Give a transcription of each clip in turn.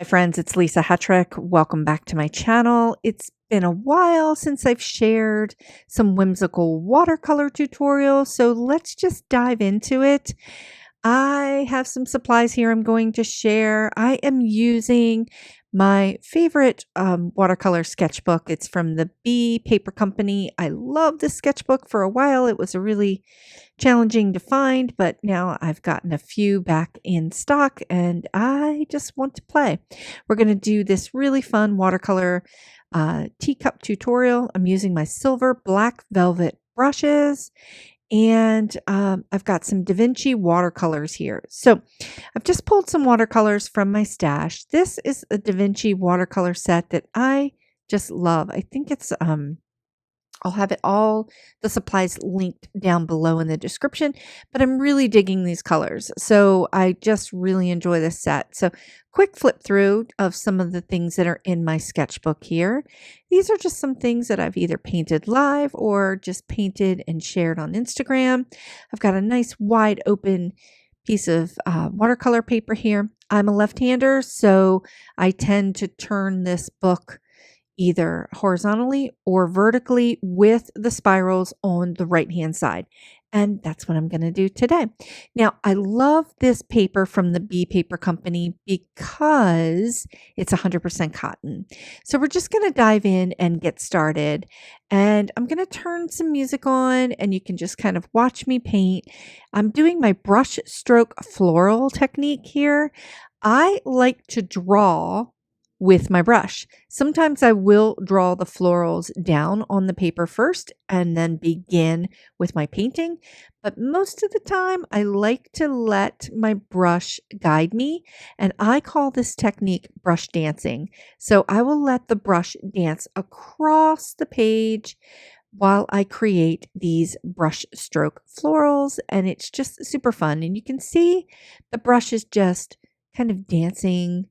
Hi friends, it's Lisa Hetrick. Welcome back to my channel. It's been a while since I've shared some whimsical watercolor tutorials, so let's just dive into it. I have some supplies here I'm going to share. I am using my favorite watercolor sketchbook. It's from the B Paper Company. I love this sketchbook. For a while it was a really challenging to find, but now I've gotten a few back in stock and I just want to play. We're going to do this really fun watercolor teacup tutorial. I'm using my silver black velvet brushes and I've got some Vinci watercolors here. So I've just pulled some watercolors from my stash. This is a Vinci watercolor set that I just love. I think it's I'll have it all the supplies linked down below in the description, but I'm really digging these colors. So I just really enjoy this set. So quick flip through of some of the things that are in my sketchbook here. These are just some things that I've either painted live or just painted and shared on Instagram. I've got a nice wide open piece of watercolor paper here. I'm a left-hander, so I tend to turn this book either horizontally or vertically with the spirals on the right hand side. And that's what I'm going to do today. Now, I love this paper from the B Paper Company because it's 100% cotton. So we're just going to dive in and get started. And I'm going to turn some music on and you can just kind of watch me paint. I'm doing my brush stroke floral technique here. I like to draw with my brush. Sometimes I will draw the florals down on the paper first and then begin with my painting. But most of the time, I like to let my brush guide me. And I call this technique brush dancing. So I will let the brush dance across the page while I create these brush stroke florals. And it's just super fun. And you can see the brush is just kind of dancing.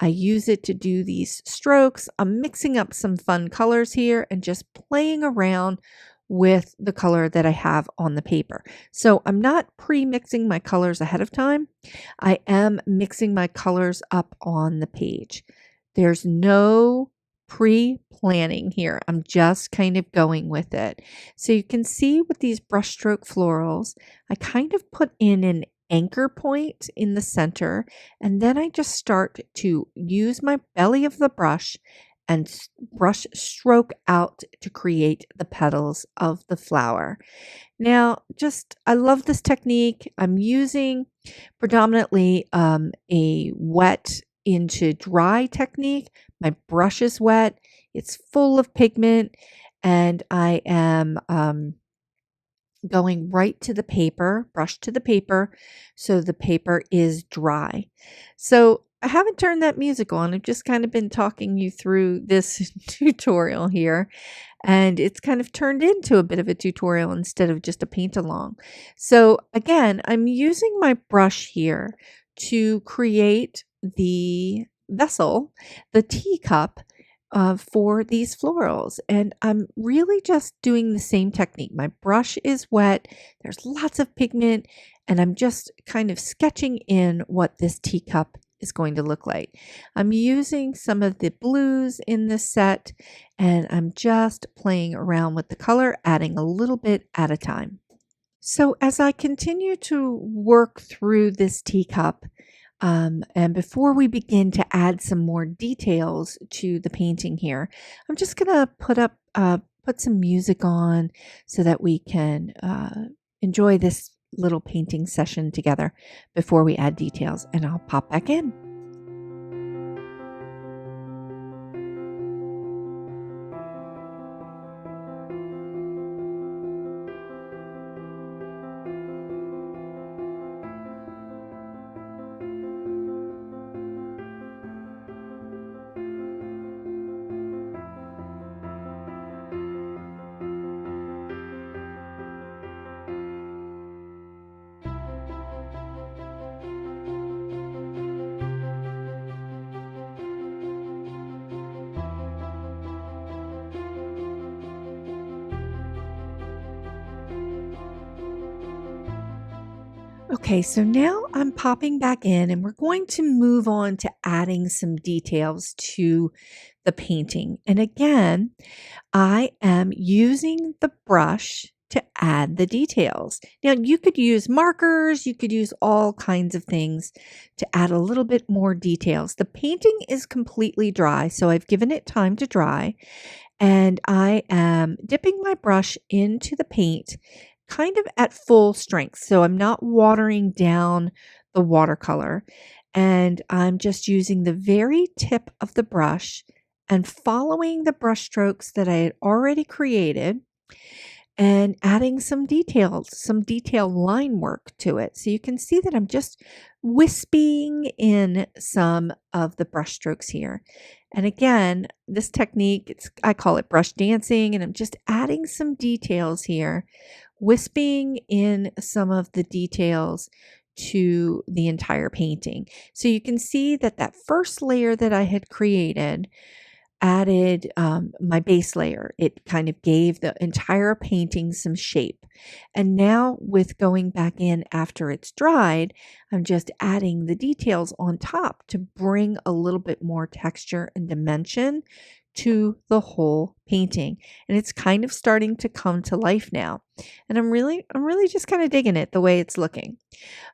I use it to do these strokes. I'm mixing up some fun colors here and just playing around with the color that I have on the paper. So I'm not pre-mixing my colors ahead of time. I am mixing my colors up on the page. There's no pre-planning here. I'm just kind of going with it. So you can see with these brushstroke florals, I kind of put in an anchor point in the center, and then I just start to use my belly of the brush and brush stroke out to create the petals of the flower. Now, I love this technique. I'm using predominantly a wet into dry technique. My brush is wet, it's full of pigment, and I am going right to the paper, brush to the paper, so the paper is dry. So I haven't turned that music on. I've just kind of been talking you through this tutorial here, and it's kind of turned into a bit of a tutorial instead of just a paint along. So again, I'm using my brush here to create the vessel, the teacup, for these florals. And I'm really just doing the same technique. My brush is wet, there's lots of pigment, and I'm just kind of sketching in what this teacup is going to look like. I'm using some of the blues in this set, and I'm just playing around with the color, adding a little bit at a time. So as I continue to work through this teacup, and before we begin to add some more details to the painting here, I'm just gonna put some music on so that we can enjoy this little painting session together before we add details, and I'll pop back in. Okay, so now I'm popping back in and we're going to move on to adding some details to the painting. And again, I am using the brush to add the details. Now, you could use markers, you could use all kinds of things to add a little bit more details. The painting is completely dry, so I've given it time to dry, and I am dipping my brush into the paint kind of at full strength. So I'm not watering down the watercolor, and I'm just using the very tip of the brush and following the brush strokes that I had already created and adding some details, some detailed line work to it. So you can see that I'm just wisping in some of the brush strokes here. And again, this technique, I call it brush dancing, and I'm just adding some details here, wisping in some of the details to the entire painting. So you can see that that first layer that I had created added my base layer. It kind of gave the entire painting some shape. And now with going back in after it's dried, I'm just adding the details on top to bring a little bit more texture and dimension to the whole painting. And it's kind of starting to come to life now. And I'm really just kind of digging it the way it's looking.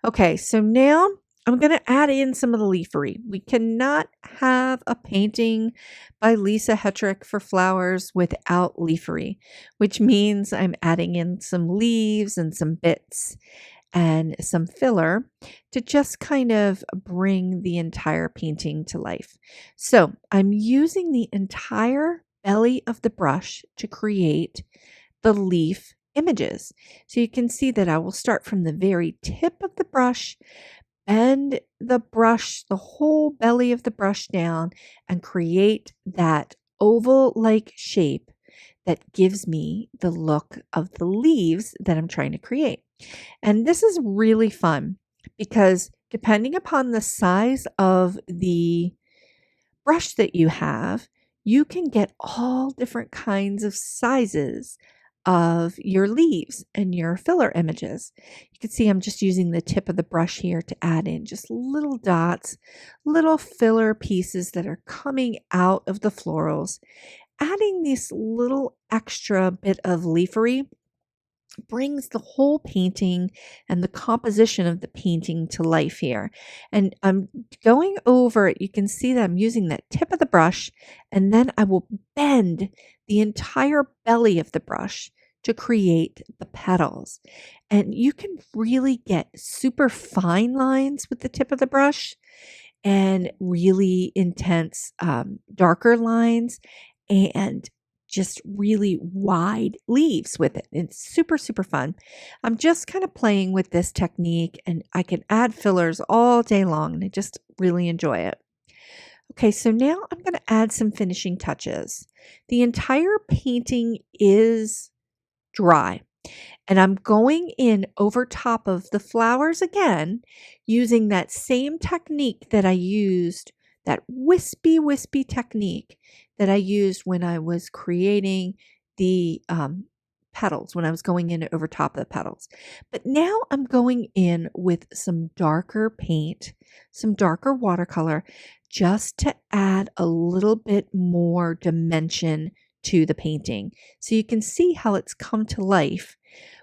Okay, so now I'm going to add in some of the leafery. We cannot have a painting by Lisa Hetrick for flowers without leafery, which means I'm adding in some leaves and some bits and some filler to just kind of bring the entire painting to life. So I'm using the entire belly of the brush to create the leaf images. So you can see that I will start from the very tip of the brush, bend the brush, the whole belly of the brush down, and create that oval-like shape that gives me the look of the leaves that I'm trying to create. And this is really fun because depending upon the size of the brush that you have, you can get all different kinds of sizes of your leaves and your filler images. You can see I'm just using the tip of the brush here to add in just little dots, little filler pieces that are coming out of the florals. Adding this little extra bit of leafery brings the whole painting and the composition of the painting to life here. And I'm going over it. You can see that I'm using that tip of the brush, and then I will bend the entire belly of the brush to create the petals. And you can really get super fine lines with the tip of the brush and really intense darker lines and just really wide leaves with it. It's super, super fun. I'm just kind of playing with this technique, and I can add fillers all day long, and I just really enjoy it. Okay, so now I'm going to add some finishing touches. The entire painting is dry, and I'm going in over top of the flowers again using that same technique that I used, that wispy technique that I used when I was creating the petals, when I was going in over top of the petals. But now I'm going in with some darker paint, some darker watercolor, just to add a little bit more dimension to the painting. So you can see how it's come to life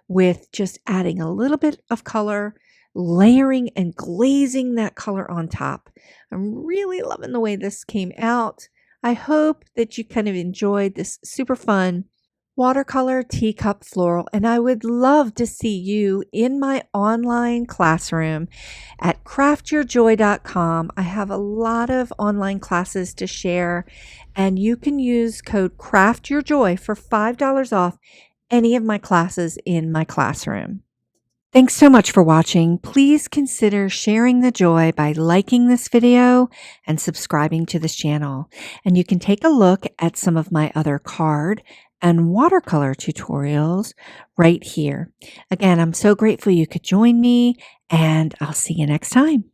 with just adding a little bit of color, layering and glazing that color on top. I'm really loving the way this came out. I hope that you kind of enjoyed this super fun watercolor teacup floral, and I would love to see you in my online classroom at craftyourjoy.com. I have a lot of online classes to share, and you can use code craftyourjoy for $5 off any of my classes in my classroom. Thanks so much for watching. Please consider sharing the joy by liking this video and subscribing to this channel. And you can take a look at some of my other card and watercolor tutorials right here. Again, I'm so grateful you could join me, and I'll see you next time.